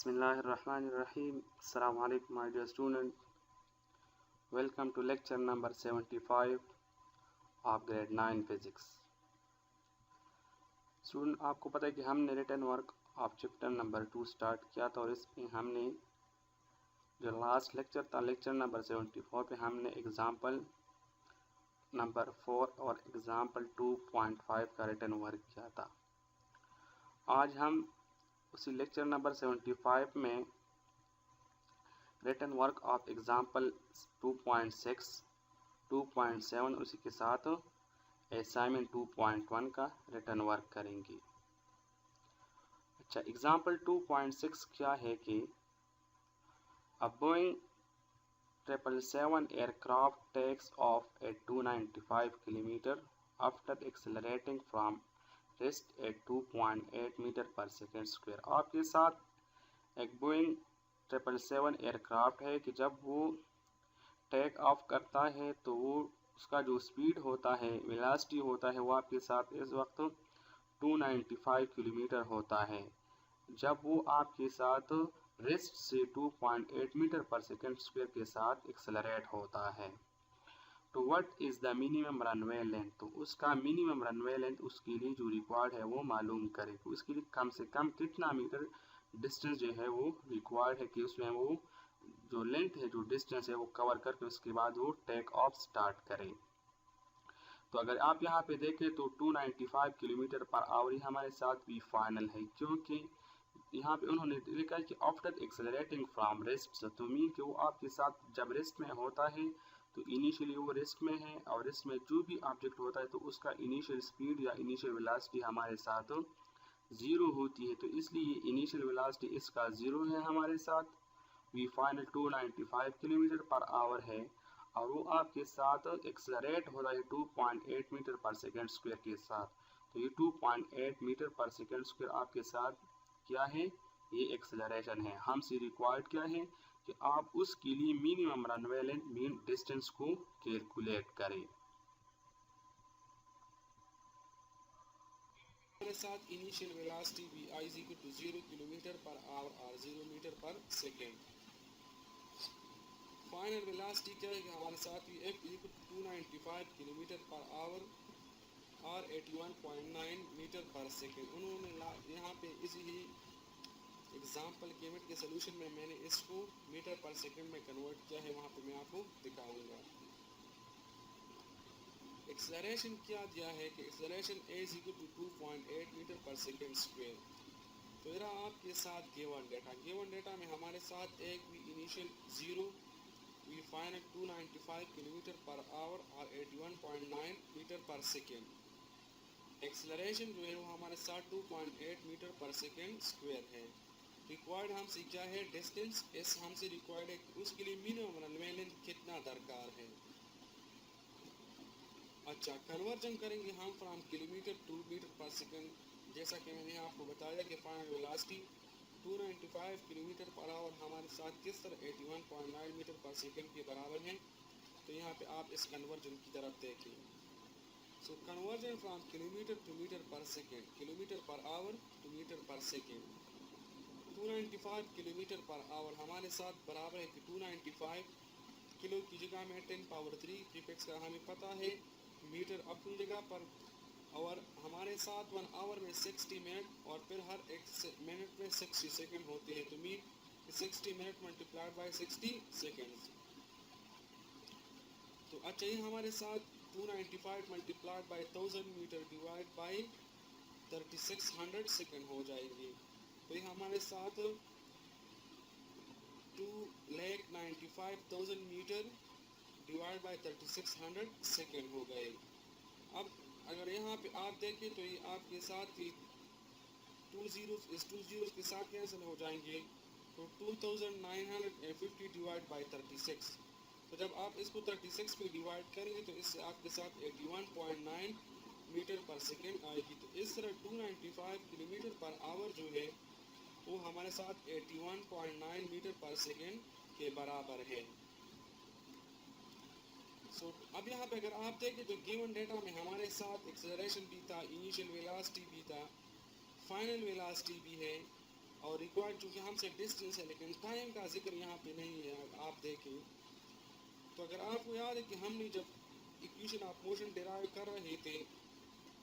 Bismillahirrahmanirrahim. Assalamu alaikum my dear student. Welcome to lecture number 75 of grade 9 physics. Student आपको पता है कि हमने written work of chapter number 2 start किया था और इसमें हमने जो लास्ट लेक्चर था लेक्चर नंबर 74 पे हमने एग्जाम्पल नंबर 4 और एग्जाम्पल 2.5 का रिटन वर्क किया था। आज हम उसी लेक्चर नंबर 75 में रिटन वर्क ऑफ एग्जाम्पल 2.6, 2.7 उसी के साथ असाइनमेंट 2.1 का रिटन वर्क करेंगे। अच्छा, एग्जाम्पल 2.6 क्या है कि a Boeing 777 aircraft takes off at 295 kilometre after accelerating from rest at 2.8 metre per second square. आपके साथ एक बोइंग 777 एयरक्राफ्ट है कि जब वो टेक ऑफ करता है तो वो उसका जो स्पीड होता है, वेलोसिटी होता है, वो आपके साथ इस वक्त 295 किलोमीटर होता है। जब वो आपके साथ रेस्ट से 2.8 मीटर पर सेकेंड स्क्वायर के साथ एक्सेलरेट होता है। तो what is the minimum runway length, तो उसका मिनिमम रनवे लेंथ उसके लिए जो रिक्वायर्ड है वो मालूम करें। तो उसके लिए कम से कम कितना मीटर डिस्टेंस जो है वो रिक्वायर्ड है कि उसमें वो जो लेंथ है, जो डिस्टेंस है वो कवर करके उसके बाद वो टेक ऑफ स्टार्ट करे। तो अगर आप यहाँ पे देखें तो 295 किलोमीटर पर आवर ही हमारे साथ भी फाइनल है, क्योंकि यहाँ पे उन्होंने लिखा है कि आफ्टर एक्सेलरेटिंग फ्रॉम रेस्ट, तो मीन कि वो आपके साथ जब रेस्ट में होता है तो इनिशियली वो रेस्ट में है और रेस्ट में जो भी ऑब्जेक्ट होता है तो उसका इनिशियल स्पीड या इनिशियल वेलोसिटी हमारे साथ ज़ीरो होती है। तो इसलिए इनिशियल वेलोसिटी इसका ज़ीरो है हमारे साथ, v final 295 kilometre per hour है और वो आपके साथ एक्सेलरेट हो रहा है 2.8 मीटर पर सेकेंड स्क्वायर के साथ। तो ये 2.8 मीटर पर सेकेंड स्क्वायर आपके साथ क्या है, ये एक्सेलरेशन है। हमसे रिक्वायर्ड क्या है कि आप उसके लिए minimum runway length mean distance को कैलकुलेट करें। हमारे साथ initial velocity v i is equal to 0 kilometre per hour और 0 metre per second. Final velocity क्या है कि हमारे साथ v F is equal to 295 kilometre per hour और 81.9 मीटर पर सेकेंड। उन्होंने यहाँ पे इसी ही एग्जाम्पल गिवन के सोल्यूशन में मैंने इसको मीटर पर सेकेंड में कन्वर्ट किया है, वहाँ पे मैं आपको दिखाऊंगा। एक्सेलरेशन क्या दिया है कि acceleration a is equal to 2.8 metre per second square. तो इधर आपके साथ गिवन डेटा में हमारे साथ एक भी initial 0, v final 295 kilometre per hour और 81.9 मीटर पर सेकेंड। एक्सेलरेशन जो है वो हमारे साथ 2.8 मीटर पर सेकेंड स्क्वायर है। रिक्वायर्ड हमसे क्या है, डिस्टेंस एस हमसे रिक्वायर्ड है कि उसके लिए मिनिमम रनवे लेंथ कितना दरकार है। अच्छा, कन्वर्जन करेंगे हम from kilometre to metre per second. जैसा कि मैंने आपको बताया कि final velocity 295 kilometre per hour हमारे साथ किस तरह 81.9 मीटर पर सेकेंड के बराबर है। तो यहाँ पे आप इस कन्वर्जन की तरफ देखें। So conversion from kilometre to metre per second, kilometre per hour to metre per second. 295 kilometre per hour हमारे साथ बराबर है कि 295 किलो की जगह में 10 पावर 3 प्रीफिक्स का हमें पता है, मीटर अपनी जगह पर, और हमारे साथ 1 आवर में 60 मिनट और फिर हर एक मिनट में 60 सेकंड होते हैं। तो mean 60 minute multiplied by 60 seconds. तो अच्छा, ये हमारे साथ 295 multiplied by 1000 metre divide by 3600 second हो जाएंगे। तो ये हमारे साथ 2,95,000 मीटर डिवाइड बाय 3600 सेकेंड हो गए। अब अगर यहाँ पे आप देखें तो ये आपके साथ ही 2 जीरोस इस 2 जीरोस के साथ कैंसिल हो जाएंगे। तो 2950 डिवाइड बाय 36। तो जब आप इसको 36 पे डिवाइड करेंगे तो इससे आपके साथ 81.9 मीटर पर सेकेंड आएगी। तो इस तरह 295 किलोमीटर पर आवर जो है वो हमारे साथ 81.9 मीटर पर सेकेंड के बराबर है। अब यहाँ पे अगर आप देखें तो गिवन डेटा में हमारे साथ एक्सेलरेशन भी था, इनिशियल वेलोसिटी भी था, फाइनल वेलोसिटी भी है। और रिक्वायर्ड चूँकि हमसे डिस्टेंस है, लेकिन टाइम का जिक्र यहाँ पे नहीं है। आप देखें तो अगर आपको याद है कि हमने जब इक्वेशन ऑफ मोशन डिराइव कर रहे थे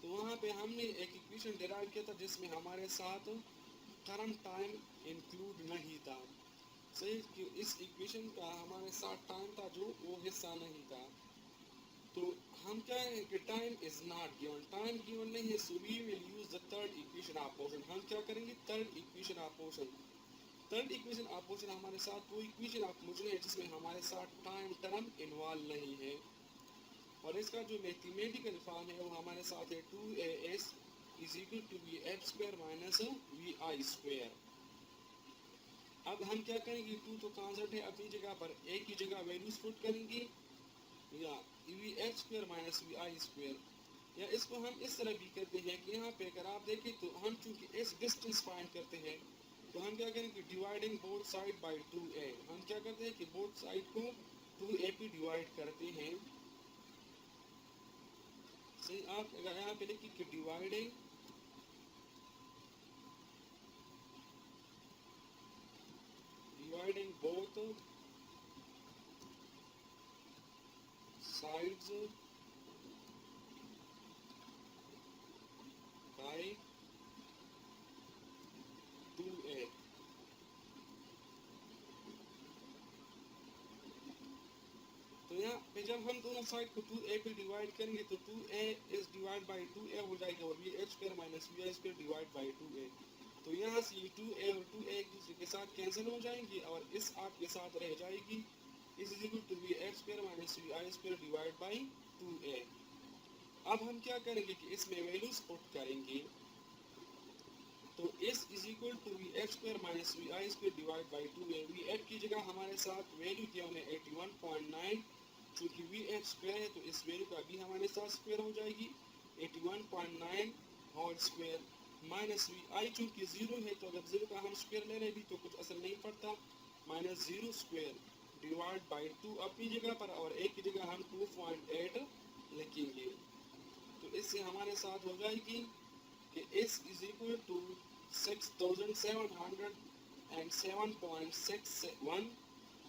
तो वहाँ पे हमने एक इक्वेशन डिराइव किया था जिसमें हमारे साथ करंट टाइम इंक्लूड नहीं था। सही कि इस इक्वेशन का हमारे साथ टाइम था जो वो हिस्सा नहीं था। तो हम क्या है कि time is not given, time given नहीं है, so we will use the third equation of motion. हम क्या करेंगे, third equation of motion. Third equation of motion हमारे साथ वो इक्वेशन ऑफ मोशन है जिसमें हमारे साथ टाइम टर्म इन्वॉल्व नहीं है, और इसका जो मैथमेटिकल फॉर्म है वो हमारे साथ है 2as is equal to v f square minus v i square. अब हम क्या करेंगे, 2 तो कॉन्सेप्ट है अपनी जगह पर, एक ही जगह वैल्यूज पुट करेंगे, या v f square minus v i square, या इसको हम इस तरह भी करते हैं कि यहाँ पे अगर आप देखें तो हम चूंकि इस डिस्टेंस फाइंड करते हैं तो हम क्या करेंगे, dividing both side by 2a। हम क्या करते हैं कि बोथ साइड को 2a पे डिवाइड करते हैं। सही, आप अगर यहाँ पे देखिए कि dividing both sides by 2a। तो यहाँ पे जब हम दोनों साइड को 2a पे डिवाइड करेंगे तो 2a is divide by 2a हो जाएगा, और v h square minus v i square divide by 2a। तो यहाँ से ये 2a और 2a एक दूसरे के साथ कैंसिल हो जाएंगी और इस आपके साथ रह जाएगी, is equal to v h square minus v i square divide by 2a। अब हम क्या करेंगे कि इसमें वैल्यूज पुट करेंगे, तो s is equal to v f square minus v i square divide by 2a। V f की जगह हमारे साथ वैल्यू किया हमने 81.9, चूँकि वी एफ स्क्वायर है तो इस वैल्यू का भी हमारे साथ स्क्वायर हो जाएगी, 81.9 होल स्क्वायर माइनस वी आई, चूँकि जीरो है तो अगर जीरो का हम स्क्वायर ले रहे भी तो कुछ असर नहीं पड़ता, minus zero square divide by 2 अपनी जगह पर, और एक की जगह हम 2.8 लिखेंगे। तो इससे हमारे साथ हो जाएगी कि s is equal to 6707.61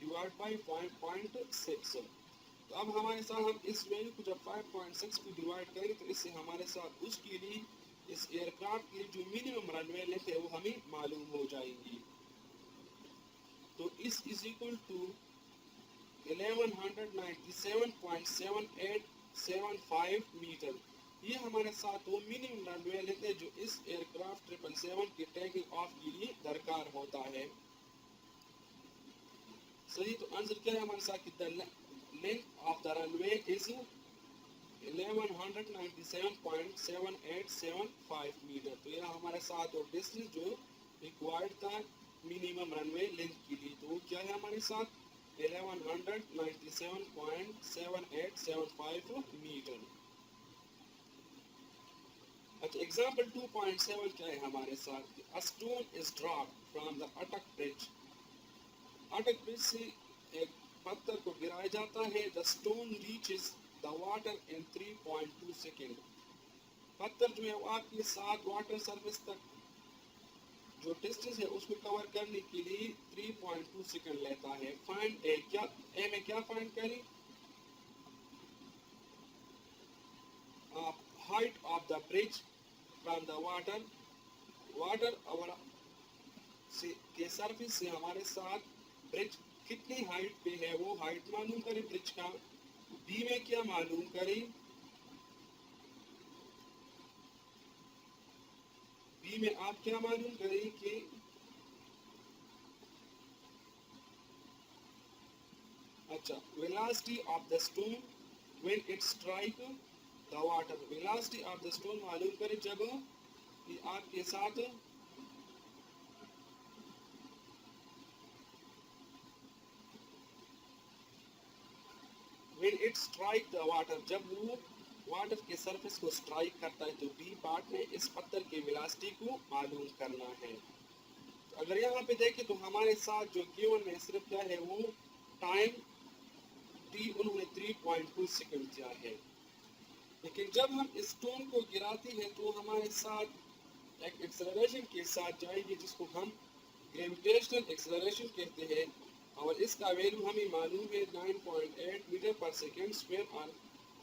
divide by 5.6। तो अब हमारे साथ हम इस वैल्यू को जब 5.6 को डिवाइड करेंगे तो इससे हमारे साथ उसके लिए इस एयरक्राफ्ट की जो मिनिमम रनवे लेंथ है वो हमें मालूम हो जाएगी। तो इस इज इक्वल टू 1197.7875 मीटर, ये हमारे साथ वो मिनिमम रनवे लेते हैं जो इस एयरक्राफ्ट 777 की टेकिंग ऑफ के लिए दरकार होता है। सही, तो आंसर क्या है हमारे साथ कि the length of the runway is 1197.7875 metre. तो यह हमारे साथ और डिस्टेंस जो रिक्वायर्ड था मिनिमम रनवे लेंथ के लिए, तो वो क्या है हमारे साथ 1197.7875 मीटर। अच्छा, एग्जाम्पल 2.7 क्या है हमारे साथ, a stone is dropped from the अटक ब्रिज। अटक ब्रिज से एक पत्थर को गिराया जाता है, the stone reaches the water in 3.2 second. पत्थर जो है वो आपके साथ वाटर सरफेस तक जो डिस्टेंस है उसको कवर करने के लिए 3.2 सेकेंड लेता है। फाइंड ए, क्या ए में क्या फाइंड करें, height of the bridge from the water, water और के सरफेस से हमारे साथ ब्रिज कितनी हाइट पे है वो हाइट मालूम करें ब्रिज का। बी में क्या मालूम करें, बी में आप क्या मालूम करें कि अच्छा velocity of the stone when it strike the water. Velocity of the stone मालूम करें जब आपके साथ when it strike the water, जब वो वाटर के सरफेस को स्ट्राइक करता है, तो बी पार्ट में इस पत्थर के वेलोसिटी को मालूम करना है। तो अगर यहाँ पे देखें तो हमारे साथ जो गिवन में सिर्फ क्या है वो टाइम टी उन्होंने 3.2 सेकंड दिया है, लेकिन जब हम इस स्टोन को गिराते हैं तो हमारे साथ एक एक्सेलरेशन के साथ जाएंगे जिसको हम ग्रेविटेशनल एक्सेलरेशन कहते हैं और इसका वैल्यू हमें मालूम है 9.8 मीटर पर सेकेंड स्क्वायर और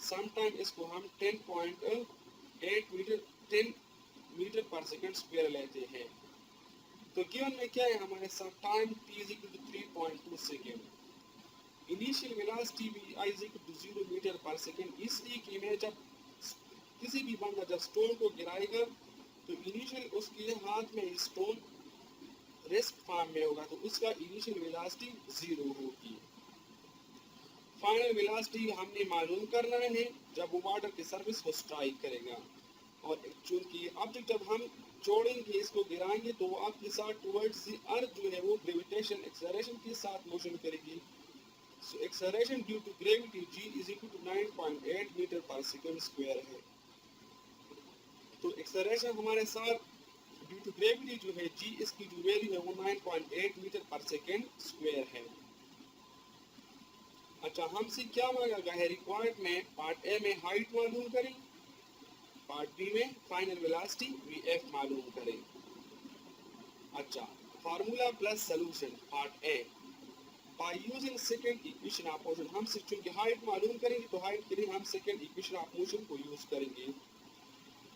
समटाइम इसको हम 10.8 मीटर पर सेकेंड स्क्वायर लेते हैं। तो गिवन में क्या है हमारे साथ time t is equal to 3.2 second, initial velocity v i is equal to 0 metre per second, इसलिए कि मैं जब किसी भी बंदा जब स्टोन को गिराएगा तो इनिशियल उसके हाथ में स्टोन रेस्ट फॉर्म में होगा तो उसका इनिशियल वेलोसिटी 0 होगी। फाइनल वेलोसिटी हमने मालूम करना है जब वो वाटर की सरफेस को स्ट्राइक करेगा, और चूंकि ऑब्जेक्ट जब हम छोड़ेंगे इसको गिराएंगे तो वो आपके साथ टुवर्ड्स द अर्थ जो है वो ग्रेविटेशन एक्सेलरेशन के साथ मोशन करेगी। So acceleration due to gravity g is equal to 9.8 metre per second square है। तो एक्सेलरेशन हमारे साथ ड्यू टू ग्रेविटी जो है g इसकी जो वैल्यू है वो 9.8 मीटर पर सेकंड स्क्वायर है। अच्छा, हमसे क्या मांगा गया है रिक्वायर्ड में पार्ट ए में हाइट मालूम करें, पार्ट बी में फाइनल वेलोसिटी vf मालूम करें। अच्छा, formula plus solution part A by using second equation of motion, हम चूंकि हाइट मालूम करेंगे तो हाइट के लिए हम सेकंड इक्वेशन ऑफ मोशन को यूज करेंगे।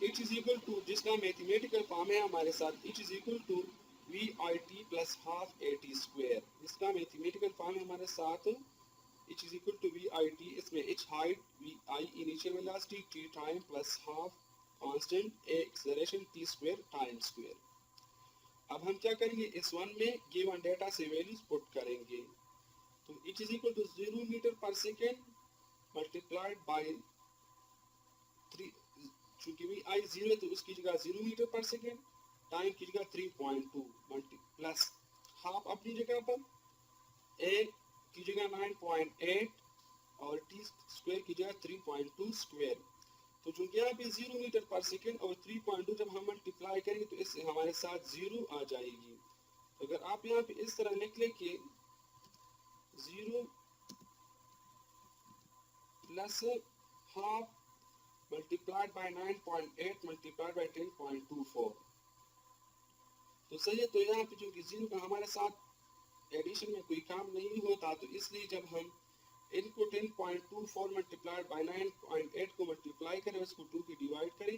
इट इज इक्वल टू, जिसका मैथमेटिकल फॉर्म है हमारे साथ it is equal to v i t plus half a t square, इसका मैथमेटिकल फॉर्म है हमारे साथ it is equal to v i t, इसमें h height, v i initial velocity, t time plus half constant a acceleration t square time square. अब हम क्या करेंगे, इस वन में गिवन डेटा से वैल्यूज पुट करेंगे। तो it is equal to 0 metre per second multiplied by 3, चूंकि वी आई 0 है तो उसकी जगह 0 मीटर पर सेकेंड, टाइम की जगह 3.2 मल्टी प्लस हाफ अपनी जगह पर, ए की जगह 9.8 और टी स्क्वायर की जगह 3.2 स्क्वायर। तो चूंकि यहाँ पे 0 मीटर पर सेकेंड और 3.2 जब हम मल्टीप्लाई करेंगे तो इससे हमारे साथ 0 आ जाएगी। तो अगर आप यहाँ पे इस तरह लिख लें कि 0 plus half multiplied by 9.8 multiplied by 10.24, तो सही है। तो यहाँ पे चूंकि 0 का हमारे साथ एडिशन में कोई काम नहीं होता तो इसलिए जब हम इनको 10.24 मल्टीप्लाइड बाय 9.8 को मल्टीप्लाई करें, उसको 2 की डिवाइड करें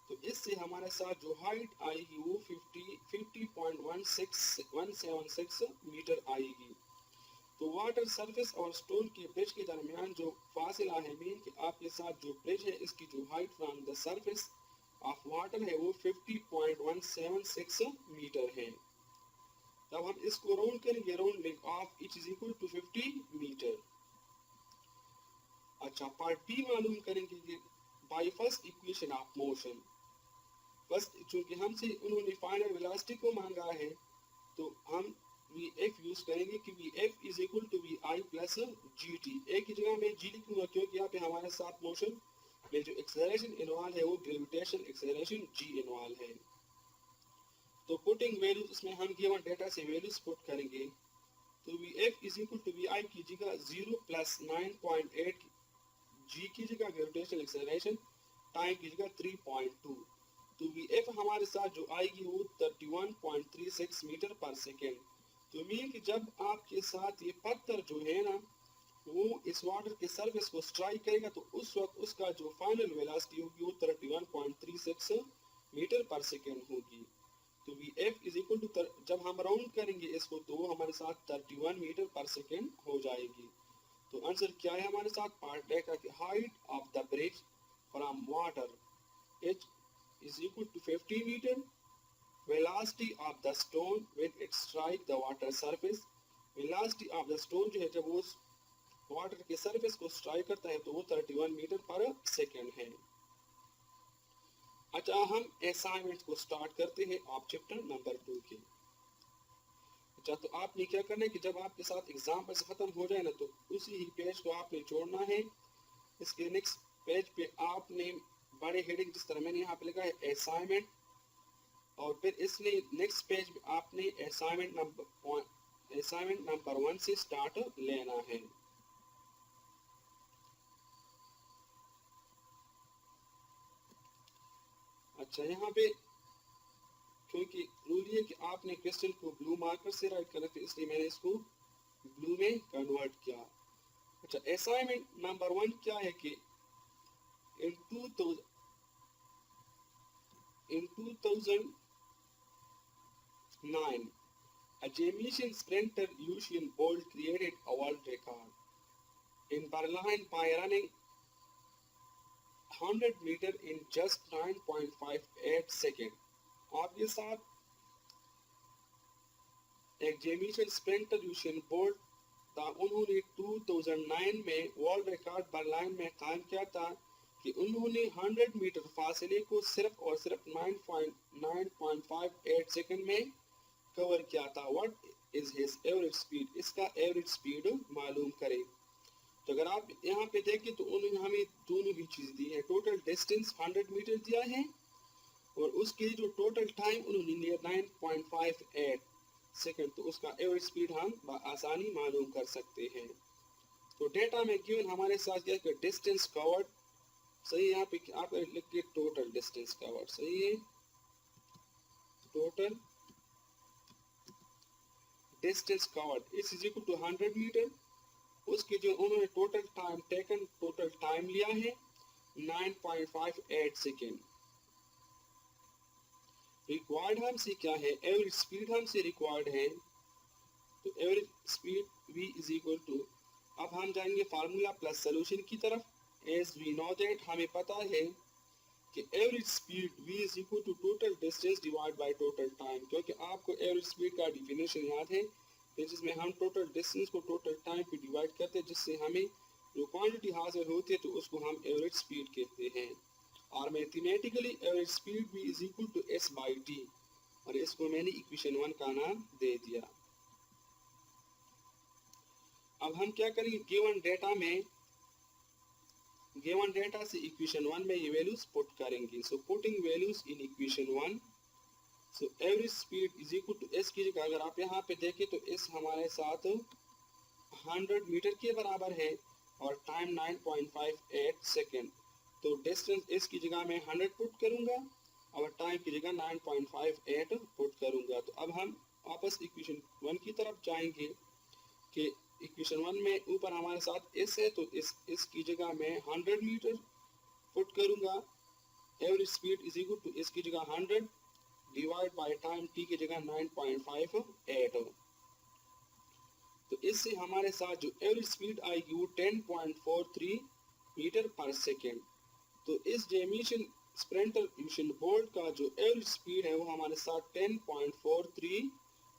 तो इससे हमारे साथ जो हाइट आएगी वो 50.176 मीटर आएगी। तो वाटर सरफेस और स्टोन के ब्रिज के दरमियान जो फासला है मीन कि आपके साथ जो ब्रिज है इसकी जो height from the surface of water है वो 50.176 मीटर है। तब हम इसको राउंड करेंगे, rounding off it is equal to 50 metre. अच्छा, पार्ट बी मालूम करेंगे by first equation of motion. First चूंकि हमसे उन्होंने फाइनल वेलोसिटी को मांगा है तो हम वी एफ यूज करेंगे कि v F is equal to v i plus g t. एक की जगह मैं जी लिखूंगा क्योंकि यहाँ पे हमारे साथ मोशन में जो एक्सेलरेशन इन्वॉल्व है वो ग्रेविटेशन एक्सेलरेशन जी इन्वॉल्व है। तो पुटिंग वैल्यूज इसमें हम गिवन डेटा से वैल्यूज पुट करेंगे तो V F is equal to v i की जगह 0 प्लस 9.8 जी की जगह ग्रेविटेशनल एक्सेलरेशन, टाइम की जगह 3.2, तो वी एफ हमारे साथ जो आएगी वो 31.36 मीटर पर सेकेंड। तो मीन कि जब आपके साथ ये पत्थर जो है ना वो इस वाटर के सरफेस को स्ट्राइक करेगा तो उस वक्त उसका जो फाइनल वेलोसिटी होगी वो 31.36 मीटर पर सेकेंड होगी। तो V F is equal to, जब हम राउंड करेंगे इसको तो वो हमारे साथ 31 मीटर पर सेकेंड हो जाएगी। तो आंसर क्या है हमारे साथ, पार्ट ए का height of the bridge from water H is equal to 50 meter, velocity of the stone when it strike the water surface, velocity of the stone जो है जब वो वाटर के सरफेस को स्ट्राइक करता है तो वो 31 मीटर पर सेकेंड है। अच्छा, हम असाइनमेंट को स्टार्ट करते हैं आप चैप्टर नंबर 2 के। अच्छा, तो आपने क्या करना है कि जब आपके साथ एग्जाम्पल्स खत्म हो जाए ना तो उसी ही पेज को आपने छोड़ना है। इसके नेक्स्ट पेज पे आपने बड़े हेडिंग जिस तरह मैंने यहाँ पे लिखा है असाइनमेंट, और फिर इसने नेक्स्ट पेज पे आपने असाइनमेंट नंबर 1 से स्टार्ट लेना है। अच्छा, यहाँ पे क्योंकि रूल ये कि आपने क्वेश्चन को ब्लू मार्कर से राइट करना था, इसलिए मैंने इसको ब्लू में कन्वर्ट किया। अच्छा, असाइनमेंट नंबर 1 क्या है कि in 2009 a Jamaican sprinter Usain Bolt created a world record in Berlin by running 100 meter in just 9.58 second. आपके साथ एक जेमिशन स्प्रिंटर यूसेन बोल्ट था, उन्होंने 2009 में वर्ल्ड रिकॉर्ड बर्लिन में कायम किया था कि उन्होंने 100 मीटर फासले को सिर्फ और सिर्फ 9.58 सेकेंड में कवर किया था। What is his average speed, इसका एवरेज स्पीड मालूम करें। तो अगर आप यहाँ पे देखें तो उन्होंने हमें दोनों ही चीज दी है, टोटल डिस्टेंस 100 मीटर दिया है और उसके जो टोटल टाइम उन्होंने लिया 9.58 सेकंड, तो उसका एवरेज स्पीड हम आसानी मालूम कर सकते हैं। तो डेटा में गिवन हमारे साथ क्या है, डिस्टेंस कवर्ड सही, यहाँ पे आप लिखिए टोटल डिस्टेंस कवर्ड सही है, total distance covered is equal to 100 metre, उसके जो उन्होंने total time taken, total time लिया है 9.58 सेकेंड। रिक्वायर्ड हमसे क्या है, एवरेज स्पीड हमसे रिक्वायर्ड है, तो average speed v is equal to, अब हम जाएंगे फार्मूला प्लस सोल्यूशन की तरफ। एज वी नो दैट, हमें पता है कि average speed v is equal to total distance divide by total time, क्योंकि आपको एवरेज स्पीड का डिफिनेशन याद है जिसमें हम टोटल डिस्टेंस को टोटल टाइम पे डिवाइड करते हैं, जिससे हमें जो क्वांटिटी हासिल होती है तो उसको हम एवरेज स्पीड कहते हैं। और मैथमेटिकली एवरेज स्पीड भी is equal to s by T, और इसको मैंने इक्वेशन 1 का नाम दे दिया। अब हम क्या करेंगे, गिवन डेटा से इक्वेशन 1 में ये वैल्यूज पुट करेंगे। So putting values in equation 1, so average speed is equal to s की जगह अगर आप यहाँ पे देखें तो s हमारे साथ 100 मीटर के बराबर है और टाइम 9.58 सेकेंड, तो डिस्टेंस s की जगह मैं 100 पुट करूंगा और टाइम की जगह 9.58 पुट करूंगा। तो अब हम वापस इक्वेशन 1 की तरफ जाएंगे कि इक्वेशन 1 में ऊपर हमारे साथ s है, तो इस की जगह मैं 100 मीटर पुट करूंगा, average speed is equal to s की जगह 100 डिवाइड बाय टाइम t की जगह 9.58। तो इससे हमारे साथ जो एवरेज स्पीड आएगी वो 10.43 मीटर पर सेकेंड। तो इस जेमिशन स्प्रिंटर यूसेन बोल्ट का जो एवरेज स्पीड है वो हमारे साथ 10.43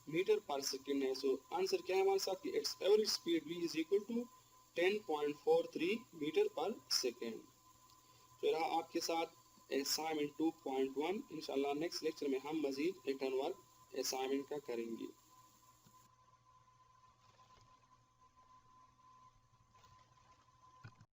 मीटर पर सेकेंड है। सो आंसर क्या है हमारे साथ कि it's average speed v is equal to 10.43 metre per second. तो रहा आपके साथ असाइनमेंट 2.1। इंशाल्लाह नेक्स्ट लेक्चर में हम मजीद रिटर्न वर्क असाइनमेंट का करेंगे।